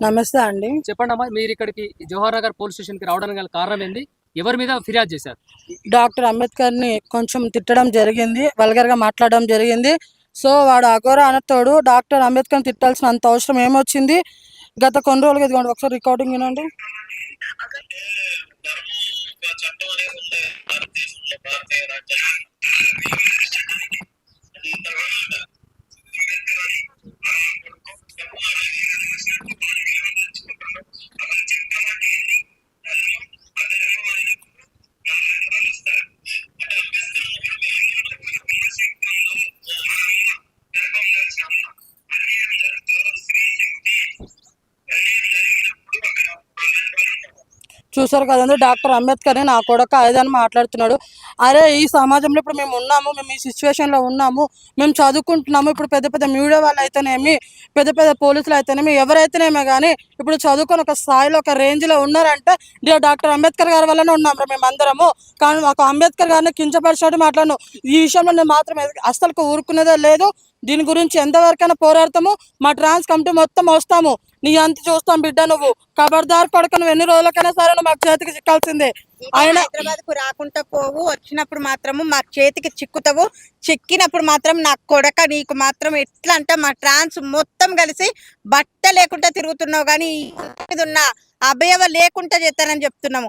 నమస్తే అండి. చెప్పండి అమ్మా, మీరు ఇక్కడికి జవహర్ నగర్ పోలీస్ స్టేషన్కి రావడానికి గల కారణం ఏంది? ఎవరి మీద ఫిర్యాదు చేశారు? డాక్టర్ అంబేద్కర్‌ని కొంచెం తిట్టడం జరిగింది. వల్గర్‌గా మాట్లాడడం జరిగింది. సో, వాడు అఘోర అనటోడు డాక్టర్ అంబేద్కర్‌ని తిట్టాల్సినంత అవసరం ఏమొచ్చింది? గత కొన్ని రోజులుగా ఇదిగోండి ఒకసారి రికార్డింగ్ వినండి. చట్టం అనేది ఉంది భారతదేశంలో. భారతీయ రాజ్యాంగం చూసారు కదండీ డాక్టర్ అంబేద్కర్‌ని నా కొడకా అదని మాట్లాడుతున్నాడు. అరే! ఈ సమాజంలో ఇప్పుడు మేము ఉన్నాము. మేము ఈ సిట్యుయేషన్‌లో ఉన్నాము. మేము చదువుకుంటున్నాము. ఇప్పుడు పెద్ద పెద్ద మీడియా వాళ్ళైతేనేమి, పెద్ద పెద్ద పోలీసులు అయితేనేమి, ఎవరైతేనేమి గానీ ఇప్పుడు చదువుకొని ఒక స్థాయిలో, ఒక రేంజ్‌లో ఉన్నారంటే డాక్టర్ అంబేద్కర్ గారి వల్లనే ఉన్నాంరా మేమందరము. కానీ మాకు అంబేద్కర్ గారిని కించపరిచినట్టు మాట్లాడను. ఈ విషయంలో నేను మాత్రం అస్సలుకు ఊరుకునేదే లేదు. దీని గురించి ఎంతవరకైనా పోరాడతాము. మా ట్రాన్స్ కమిటీ మొత్తం వస్తాము. నీ అంత చూస్తాం బిడ్డ నువ్వు. ఖబర్దార్ కొడక, నువ్వు ఎన్ని రోజులకైనా సరే నువ్వు మాకు చేతికి చిక్కాల్సిందే. ఆయన హైదరాబాద్ కు రాకుండా పోవు, వచ్చినప్పుడు మాత్రము మా చేతికి చిక్కుతావు. చిక్కినప్పుడు మాత్రం నా కొడక నీకు మాత్రం ఎట్లా అంటే మా ట్రాన్స్ మొత్తం కలిసి బట్ట లేకుండా తిరుగుతున్నావు. కానీ మీద ఉన్న అభయవ లేకుండా చేస్తానని చెప్తున్నాము.